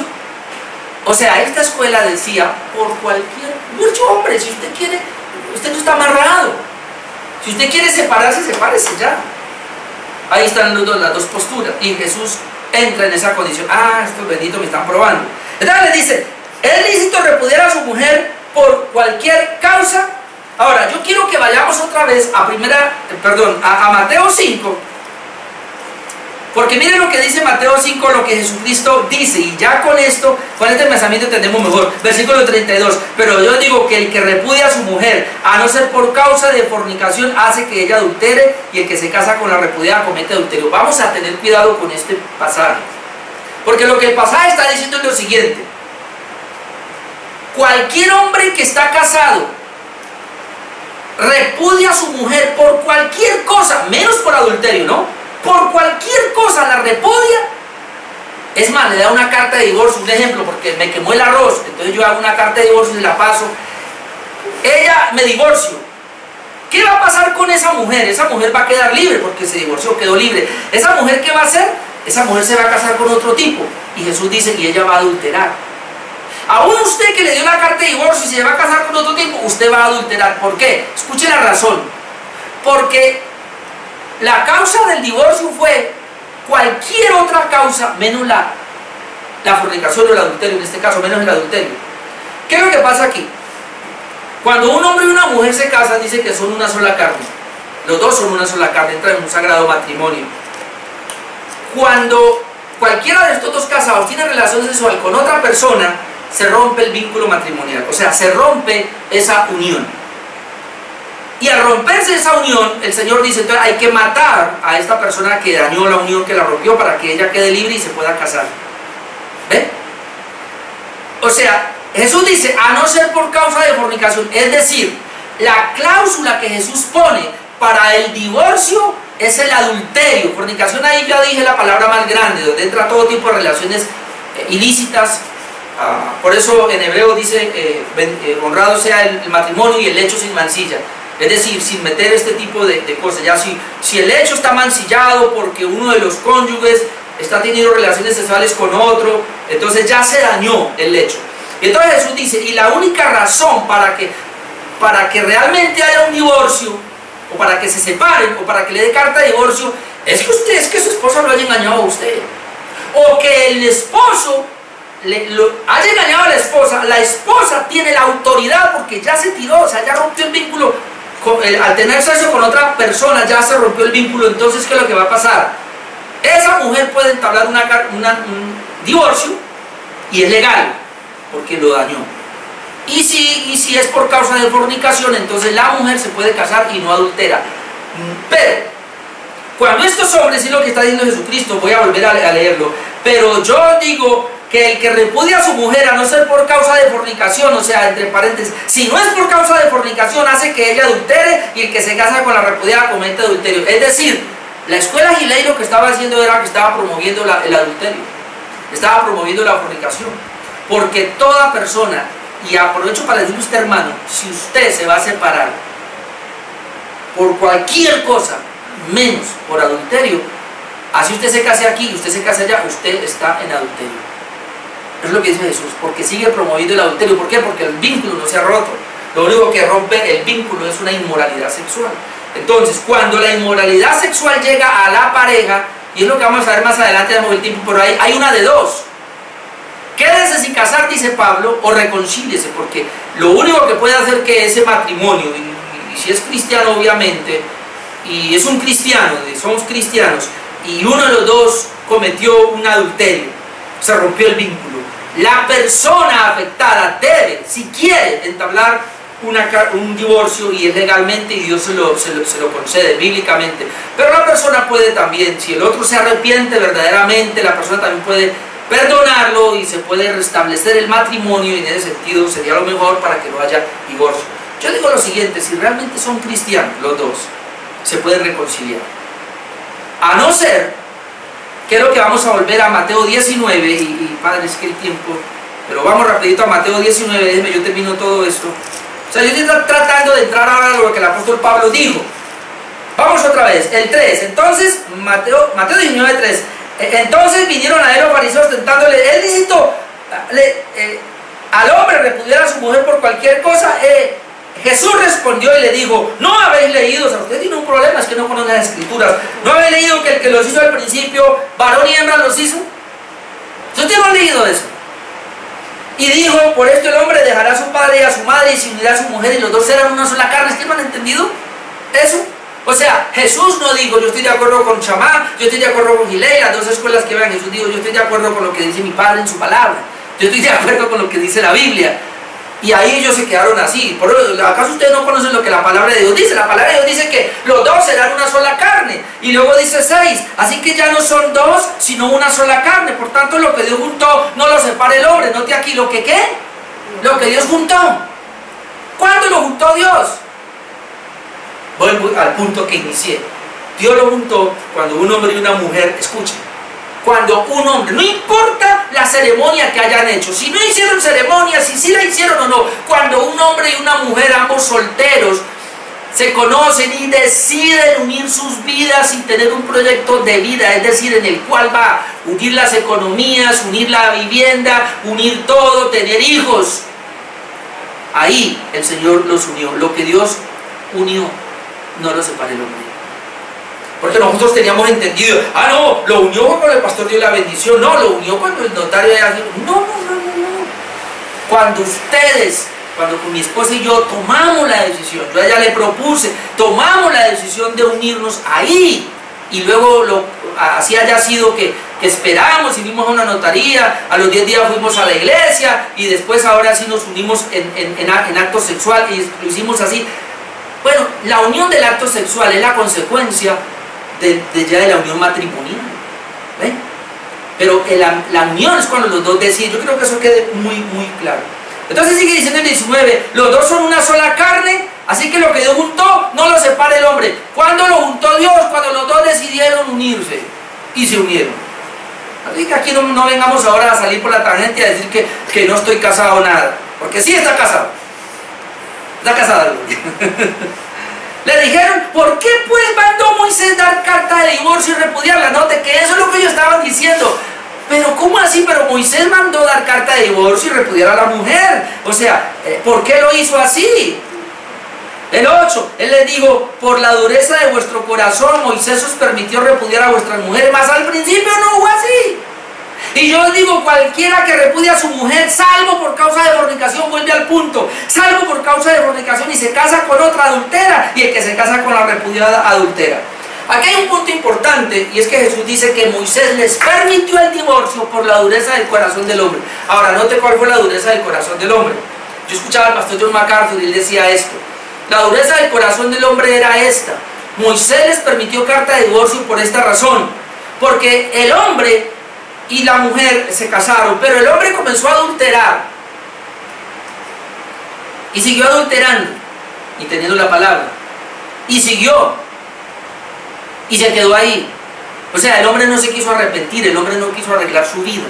Speaker 1: O sea, esta escuela decía, por cualquier, mucho hombre, si usted quiere, usted no está amarrado. Si usted quiere separarse, sepárese ya. Ahí están las dos posturas, y Jesús entra en esa condición. Estos benditos me están probando. Entonces le dice, ¿es lícito repudiar a su mujer por cualquier causa? Ahora, yo quiero que vayamos otra vez a Mateo 5, porque miren lo que dice Mateo 5, lo que Jesucristo dice, y ya con esto, con este pensamiento entendemos mejor. Versículo 32, pero yo digo que el que repudia a su mujer, a no ser por causa de fornicación, hace que ella adultere, y el que se casa con la repudiada comete adulterio. Vamos a tener cuidado con este pasaje, porque lo que el pasaje está diciendo es lo siguiente: cualquier hombre que está casado repudia a su mujer por cualquier cosa, menos por adulterio, ¿no? Por cualquier cosa la repudia. Es más, le da una carta de divorcio, un ejemplo, porque me quemó el arroz, entonces yo hago una carta de divorcio y la paso. Ella me divorcio. ¿Qué va a pasar con esa mujer? Esa mujer va a quedar libre porque se divorció, quedó libre. ¿Esa mujer qué va a hacer? Esa mujer se va a casar con otro tipo. Y Jesús dice que ella va a adulterar. Aún usted que le dio la carta de divorcio y se va a casar con otro tipo, usted va a adulterar. ¿Por qué? Escuche la razón. Porque la causa del divorcio fue cualquier otra causa menos la fornicación o el adulterio, en este caso menos el adulterio. ¿Qué es lo que pasa aquí? Cuando un hombre y una mujer se casan, dice que son una sola carne. Los dos son una sola carne, entran en un sagrado matrimonio. Cuando cualquiera de estos dos casados tiene relación sexual con otra persona, se rompe el vínculo matrimonial, o sea, se rompe esa unión. Y al romperse esa unión, el Señor dice, entonces hay que matar a esta persona que dañó la unión, que la rompió, para que ella quede libre y se pueda casar. ¿Ve? O sea, Jesús dice, a no ser por causa de fornicación, es decir, la cláusula que Jesús pone para el divorcio es el adulterio. Fornicación, ahí ya dije la palabra más grande, donde entra todo tipo de relaciones ilícitas. Por eso en hebreo dice, honrado sea el matrimonio y el lecho sin mancilla. Es decir, sin meter este tipo de cosas. Ya si el lecho está mancillado porque uno de los cónyuges está teniendo relaciones sexuales con otro, entonces ya se dañó el lecho. Y entonces Jesús dice, y la única razón para que realmente haya un divorcio, o para que se separen, o para que le dé carta de divorcio, es que su esposa lo haya engañado a usted. O que el esposo haya engañado a la esposa tiene la autoridad porque ya se tiró, o sea, ya rompió el vínculo. Al tener sexo con otra persona ya se rompió el vínculo. Entonces, ¿qué es lo que va a pasar? Esa mujer puede entablar un divorcio y es legal porque lo dañó. Y si es por causa de fornicación, entonces la mujer se puede casar y no adultera. Pero cuando estos hombres, es lo que está diciendo Jesucristo, voy a volver a leerlo, pero yo digo que el que repudia a su mujer, a no ser por causa de fornicación, o sea, entre paréntesis, si no es por causa de fornicación, hace que ella adultere, y el que se casa con la repudiada comete adulterio. Es decir, la escuela Gilei lo que estaba haciendo era que estaba promoviendo el adulterio, estaba promoviendo la fornicación, porque toda persona, y aprovecho para decirle a usted, hermano, si usted se va a separar por cualquier cosa, menos por adulterio, así usted se case aquí y usted se case allá, usted está en adulterio. Es lo que dice Jesús, porque sigue promoviendo el adulterio. ¿Por qué? Porque el vínculo no se ha roto. Lo único que rompe el vínculo es una inmoralidad sexual. Entonces, cuando la inmoralidad sexual llega a la pareja, y es lo que vamos a ver más adelante, damos el tiempo por ahí, hay una de dos: quédese sin casar, dice Pablo, o reconcíliese, porque lo único que puede hacer que ese matrimonio, y si es cristiano obviamente, y es un cristiano, somos cristianos, y uno de los dos cometió un adulterio, se rompió el vínculo, la persona afectada debe, si quiere, entablar un divorcio, y es legalmente, y Dios se lo concede bíblicamente. Pero la persona puede también, si el otro se arrepiente verdaderamente, la persona también puede perdonarlo y se puede restablecer el matrimonio, y en ese sentido sería lo mejor para que no haya divorcio. Yo digo digo lo siguiente: si realmente son cristianos los dos, se pueden reconciliar. A no ser, creo que vamos a volver a Mateo 19, y padre, es que el tiempo, pero vamos rapidito a Mateo 19, déjeme, yo termino todo esto. O sea, yo estoy tratando de entrar ahora a lo que el apóstol Pablo dijo. Vamos otra vez, el 3, entonces, Mateo 19, 3. Entonces vinieron a él los fariseos tentándole: ¿es lícito al hombre repudiar a su mujer por cualquier cosa? Jesús respondió y le dijo: ¿no habéis leído? O sea, usted tiene un problema, es que no conocen las escrituras. ¿No habéis leído que el que los hizo al principio, varón y hembra los hizo? ¿Ustedes no han leído eso? Y dijo: por esto el hombre dejará a su padre y a su madre y se unirá a su mujer y los dos serán una sola carne. ¿Es que no han entendido eso? O sea, Jesús no dijo: yo estoy de acuerdo con Chamá, yo estoy de acuerdo con Gilei, las dos escuelas que vean. Jesús dijo: yo estoy de acuerdo con lo que dice mi Padre en su palabra, yo estoy de acuerdo con lo que dice la Biblia. Y ahí ellos se quedaron así. ¿Acaso ustedes no conocen lo que la palabra de Dios dice? La palabra de Dios dice que los dos serán una sola carne. Y luego dice 6, así que ya no son dos, sino una sola carne. Por tanto, lo que Dios juntó, no lo separa el hombre. Note aquí, ¿lo que qué? Lo que Dios juntó. ¿Cuándo lo juntó Dios? Vuelvo al punto que inicié. Dios lo juntó cuando un hombre y una mujer, escuchen, cuando un hombre, no importa la ceremonia que hayan hecho, si no hicieron ceremonia, si sí la hicieron o no, cuando un hombre y una mujer, ambos solteros, se conocen y deciden unir sus vidas y tener un proyecto de vida, es decir, en el cual va a unir las economías, unir la vivienda, unir todo, tener hijos, ahí el Señor los unió. Lo que Dios unió, no lo separa el hombre. Porque nosotros teníamos entendido: ah, no, lo unió cuando el pastor dio la bendición, no, lo unió cuando el notario ya dijo. No. Cuando ustedes, cuando con mi esposa y yo tomamos la decisión, yo a ella le propuse, tomamos la decisión de unirnos ahí, y luego así haya sido que esperamos y fuimos a una notaría, a los 10 días fuimos a la iglesia, y después ahora sí nos unimos en acto sexual, y lo hicimos así. Bueno, la unión del acto sexual es la consecuencia ya de la unión matrimonial, ¿ven? Pero la unión es cuando los dos deciden. Yo creo que eso quede muy claro. Entonces sigue diciendo el 19: los dos son una sola carne, así que lo que Dios juntó, no lo separa el hombre. ¿Cuándo lo juntó Dios? Cuando los dos decidieron unirse y se unieron. Así que aquí no vengamos ahora a salir por la tangente y a decir que no estoy casado o nada, porque sí está casado. Está casada. Le dijeron: ¿por qué pues mandó Moisés dar carta de divorcio y repudiarla? Note que eso es lo que ellos estaban diciendo. Pero ¿cómo así? Pero Moisés mandó dar carta de divorcio y repudiar a la mujer. O sea, ¿por qué lo hizo así? El 8, él les dijo: por la dureza de vuestro corazón Moisés os permitió repudiar a vuestras mujeres, mas al principio no fue así. Y yo digo: cualquiera que repudia a su mujer, salvo por causa de fornicación, vuelve al punto, salvo por causa de fornicación y se casa con otra, adultera, y el que se casa con la repudiada, adultera. Aquí hay un punto importante, y es que Jesús dice que Moisés les permitió el divorcio por la dureza del corazón del hombre. Ahora, note cuál fue la dureza del corazón del hombre. Yo escuchaba al pastor John MacArthur y él decía esto: la dureza del corazón del hombre era esta: Moisés les permitió carta de divorcio por esta razón, porque el hombre y la mujer se casaron, pero el hombre comenzó a adulterar y siguió adulterando y teniendo la palabra, y siguió y se quedó ahí. O sea, el hombre no se quiso arrepentir, el hombre no quiso arreglar su vida.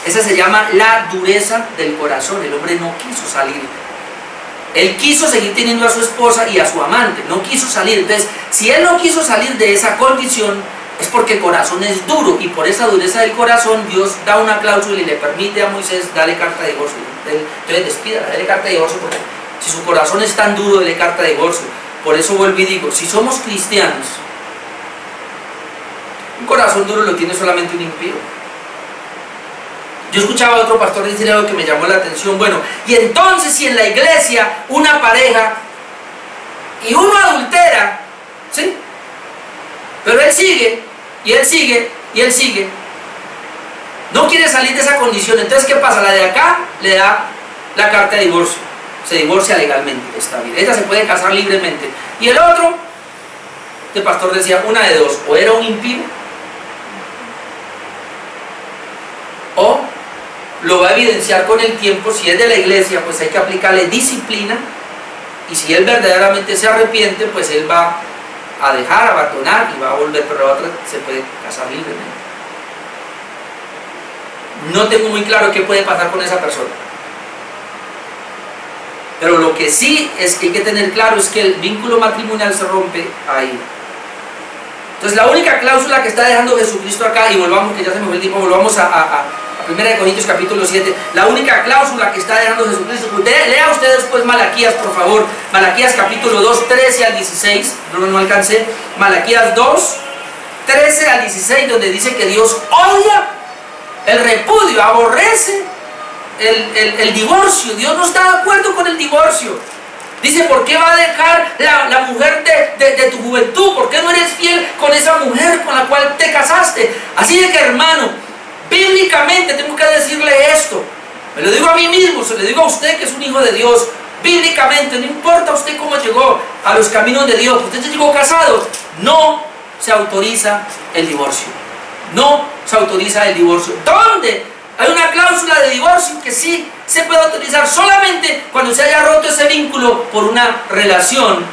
Speaker 1: Esa se llama la dureza del corazón. El hombre no quiso salir. Él quiso seguir teniendo a su esposa y a su amante, no quiso salir. Entonces, si él no quiso salir de esa condición, es porque el corazón es duro, y por esa dureza del corazón Dios da una cláusula y le permite a Moisés darle carta de divorcio. Entonces despídala, dale carta de divorcio, porque si su corazón es tan duro, dale carta de divorcio. Por eso vuelvo y digo: si somos cristianos, un corazón duro lo tiene solamente un impío. Yo escuchaba a otro pastor decir algo que me llamó la atención. Bueno, y entonces si en la iglesia una pareja y uno adultera, ¿sí?, pero él sigue, y él sigue, y él sigue, no quiere salir de esa condición, entonces ¿qué pasa? La de acá le da la carta de divorcio, se divorcia legalmente, está bien, ella se puede casar libremente. Y el otro, el pastor decía, una de dos: o era un impío, o lo va a evidenciar con el tiempo. Si es de la iglesia, pues hay que aplicarle disciplina Y si él verdaderamente se arrepiente, pues él va a dejar, abandonar y va a volver, pero la otra se puede casar libremente. No tengo muy claro qué puede pasar con esa persona. Pero lo que sí es que hay que tener claro es que el vínculo matrimonial se rompe ahí. Entonces la única cláusula que está dejando Jesucristo acá, y volvamos, que ya se me fue el tiempo, volvamos a 1 Corintios capítulo 7, la única cláusula que está dejando Jesucristo, lea usted después Malaquías, por favor, Malaquías capítulo 2, 13 al 16, no alcancé, Malaquías 2, 13 al 16, donde dice que Dios odia el repudio, aborrece el divorcio. Dios no está de acuerdo con el divorcio. Dice, ¿por qué va a dejar la mujer de tu juventud? ¿Por qué no eres fiel con esa mujer con la cual te casaste? Así de que, hermano, bíblicamente tengo que decirle esto. Me lo digo a mí mismo, se lo digo a usted que es un hijo de Dios. Bíblicamente, no importa usted cómo llegó a los caminos de Dios, usted llegó casado, no se autoriza el divorcio. No se autoriza el divorcio. ¿Dónde? Hay una cláusula de divorcio que sí se puede autorizar solamente cuando se haya roto ese vínculo por una relación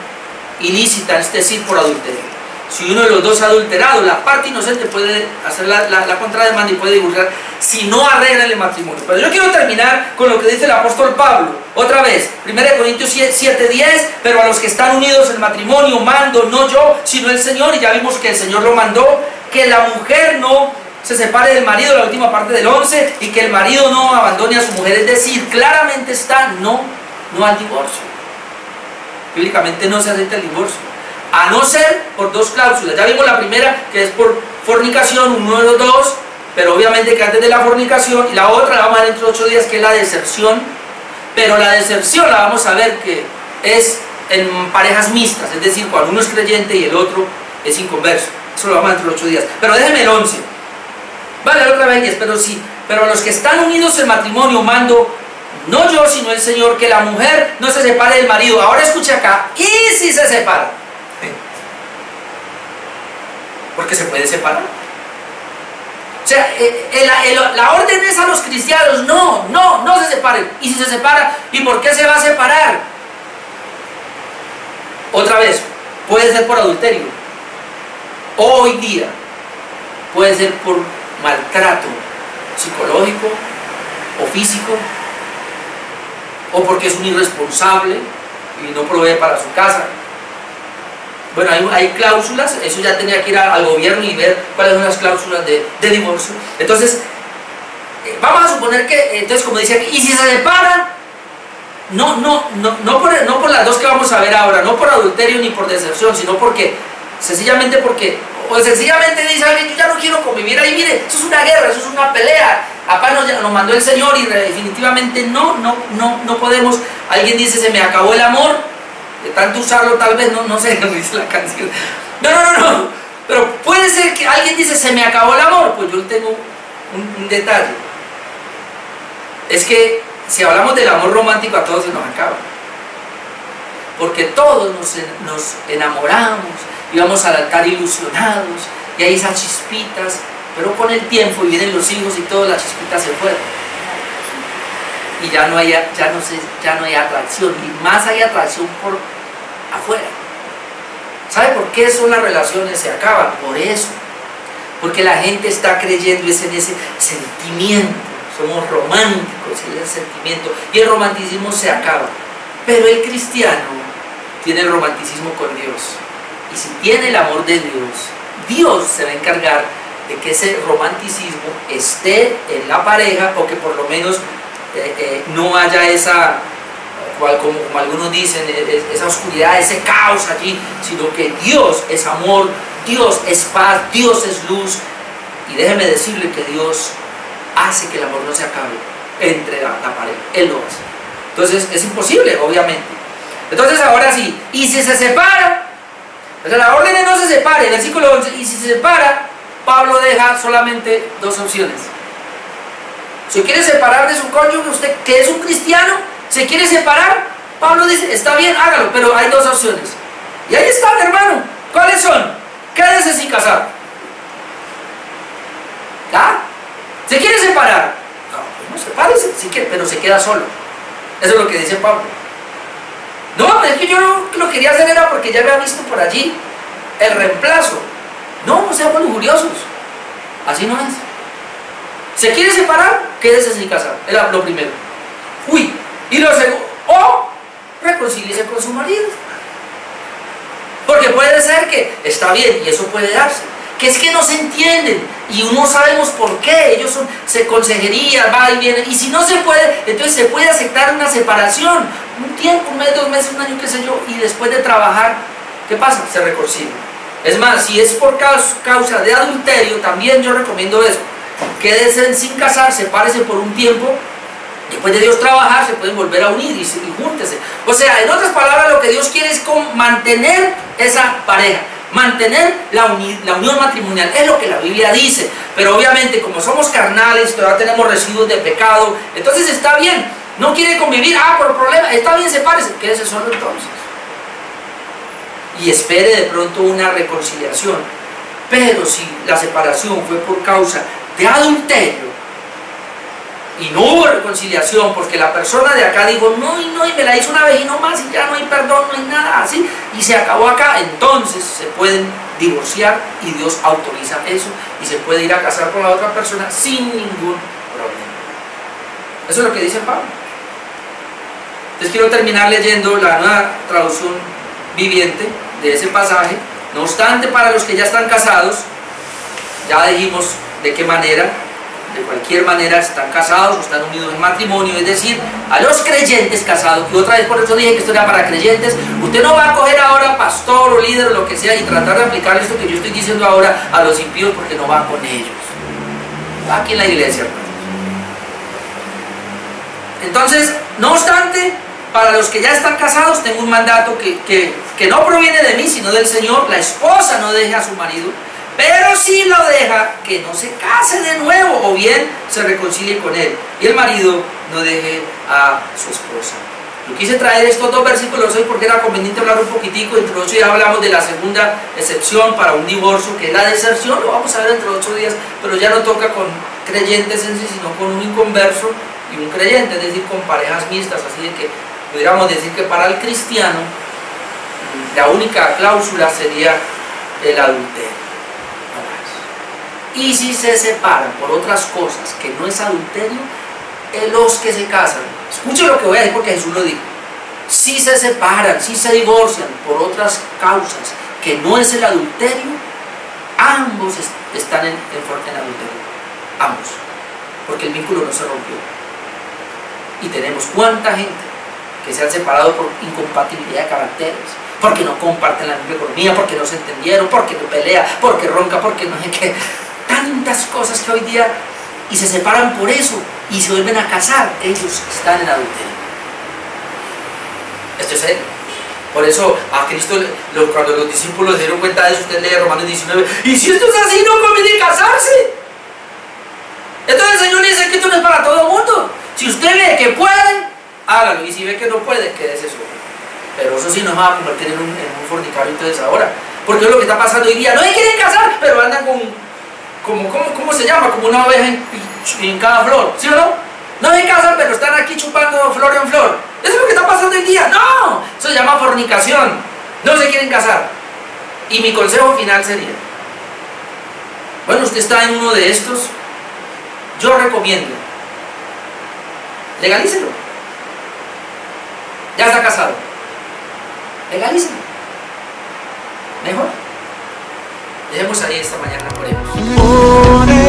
Speaker 1: ilícita, es decir, por adulterio. Si uno de los dos ha adulterado, la parte inocente puede hacer la contrademanda y puede divorciar si no arregla el matrimonio. Pero yo quiero terminar con lo que dice el apóstol Pablo. Otra vez, 1 Corintios 7:10, pero a los que están unidos en matrimonio mando, no yo, sino el Señor, y ya vimos que el Señor lo mandó, que la mujer no se separe del marido, la última parte del 11, y que el marido no abandone a su mujer, es decir, claramente está no al divorcio. Bíblicamente no se acepta el divorcio, a no ser por dos cláusulas. Ya vimos la primera, que es por fornicación, uno de los dos, pero obviamente que antes de la fornicación, y la otra la vamos a ver dentro de 8 días, que es la deserción, pero la deserción la vamos a ver que es en parejas mixtas, es decir, cuando uno es creyente y el otro es inconverso. Eso lo vamos a ver dentro de 8 días, pero déjeme el 11. Vale, otra vez 10, pero sí, pero a los que están unidos en matrimonio mando, no yo, sino el Señor, que la mujer no se separe del marido. Ahora escuche acá, ¿y si se separa? Porque se puede separar. O sea, la orden es a los cristianos, no se separen. ¿Y si se separa? ¿Y por qué se va a separar? Otra vez, puede ser por adulterio. Hoy día, puede ser por maltrato psicológico o físico, o porque es un irresponsable y no provee para su casa. Bueno, hay cláusulas, eso ya tenía que ir al gobierno y ver cuáles son las cláusulas de divorcio. Entonces, vamos a suponer que, entonces como dice aquí, y si se separan, no por las dos que vamos a ver ahora, no por adulterio ni por deserción, sino porque, sencillamente porque, o sencillamente dice alguien, yo ya no quiero convivir ahí, mire, eso es una guerra, eso es una pelea, apá nos mandó el Señor y definitivamente no podemos. Alguien dice, se me acabó el amor, de tanto usarlo tal vez, no sé, no dice la canción, no, pero puede ser que alguien dice, se me acabó el amor. Pues yo tengo un detalle, es que si hablamos del amor romántico, a todos se nos acaba, porque todos nos enamoramos y vamos al altar ilusionados y hay esas chispitas, pero con el tiempo vienen los hijos y todas las chispitas se fueron y ya no hay atracción, y más hay atracción por afuera. ¿Sabe por qué son las relaciones se acaban? Por eso, porque la gente está creyendo en ese sentimiento, somos románticos y ese sentimiento, y el romanticismo se acaba. Pero el cristiano tiene el romanticismo con Dios, y si tiene el amor de Dios, Dios se va a encargar de que ese romanticismo esté en la pareja, o que por lo menos no haya esa, como algunos dicen, esa oscuridad, ese caos allí, sino que Dios es amor, Dios es paz, Dios es luz. Y déjeme decirle que Dios hace que el amor no se acabe entre la pareja, Él lo hace. Entonces es imposible, obviamente. Entonces ahora sí, y si se separa, o sea, la orden es no se separe, versículo 11, y si se separa, Pablo deja solamente dos opciones. Si quiere separar de su cónyuge, usted que es un cristiano, se quiere separar, Pablo dice, está bien, hágalo, pero hay dos opciones. Y ahí están, hermano. ¿Cuáles son? Quédese sin casar. ¿Ya? ¿Se quiere separar? No, pues no sepárese, si quiere, pero se queda solo. Eso es lo que dice Pablo. No va a No, es que yo lo quería hacer era porque ya había visto por allí el reemplazo. No, no seamos lujuriosos. Así no es. ¿Se quiere separar? Quédese sin casar. Era lo primero. Uy, y lo segundo, o reconcíliese con su marido. Porque puede ser que está bien, y eso puede darse, que es que no se entienden, y no sabemos por qué, ellos se consejerían, va y viene, y si no se puede, entonces se puede aceptar una separación, un tiempo, un mes, 2 meses, un año, qué sé yo, y después de trabajar, ¿qué pasa? Se reconcilian. Es más, si es por causa de adulterio, también yo recomiendo eso, quédense sin casar, sepárese por un tiempo. Después de Dios trabajar, se pueden volver a unir y júntese. O sea, en otras palabras, lo que Dios quiere es mantener esa pareja, mantener la unión matrimonial. Es lo que la Biblia dice. Pero obviamente, como somos carnales, todavía tenemos residuos de pecado. Entonces está bien. No quiere convivir, por problema. Está bien, sepárese. Quédese solo entonces. Y espere de pronto una reconciliación. Pero si la separación fue por causa de adulterio, y no hubo reconciliación porque la persona de acá dijo no, y me la hizo una vez y no más, y ya no hay perdón, no hay nada así, y se acabó acá, entonces se pueden divorciar y Dios autoriza eso y se puede ir a casar con la otra persona sin ningún problema. Eso es lo que dice Pablo. Entonces quiero terminar leyendo la Nueva Traducción Viviente de ese pasaje. No obstante, para los que ya están casados, ya dijimos de qué manera, de cualquier manera están casados o están unidos en matrimonio, es decir, a los creyentes casados, y otra vez por eso dije que esto era para creyentes. Usted no va a coger ahora pastor o líder o lo que sea y tratar de aplicar esto que yo estoy diciendo ahora a los impíos, porque no va con ellos, va aquí en la iglesia, hermanos. Entonces, no obstante, para los que ya están casados tengo un mandato que no proviene de mí sino del Señor. La esposa no deje a su marido, pero si lo deja, que no se case de nuevo o bien se reconcilie con él, y el marido no deje a su esposa. Yo quise traer estos 2 versículos hoy porque era conveniente hablar un poquitico. Entre 8 días hablamos de la segunda excepción para un divorcio, que es la deserción. Lo vamos a ver entre 8 días, pero ya no toca con creyentes en sí, sino con un inconverso y un creyente, es decir, con parejas mixtas. Así de que pudiéramos decir que para el cristiano la única cláusula sería el adulterio. Y si se separan por otras cosas que no es adulterio, los que se casan, escuchen lo que voy a decir porque Jesús lo dijo, si se separan, si se divorcian por otras causas que no es el adulterio, ambos están en adulterio, ambos, porque el vínculo no se rompió. Y tenemos cuánta gente que se han separado por incompatibilidad de caracteres, porque no comparten la misma economía, porque no se entendieron, porque no pelea, porque ronca, porque no sé qué, tantas cosas que hoy día, y se separan por eso y se vuelven a casar, ellos están en adulterio. Esto es serio. Por eso a Cristo, cuando los discípulos se dieron cuenta de eso, usted lee Romanos 19, y si esto es así, no conviene casarse. Entonces el Señor dice que esto no es para todo el mundo. Si usted ve que puede, hágalo, y si ve que no puede, quédese solo. Pero eso sí nos va a convertir en un fornicario entonces ahora, porque es lo que está pasando hoy día. No se quieren casar, pero andan ¿cómo se llama? Como una oveja en cada flor, ¿sí o no? No se casan, pero están aquí chupando flor en flor. Eso es lo que está pasando hoy día. No, eso se llama fornicación. No se quieren casar. Y mi consejo final sería, bueno, usted está en uno de estos, yo recomiendo, legalícelo. Ya está casado, legalícelo. Mejor. Dejemos ahí esta mañana, oremos.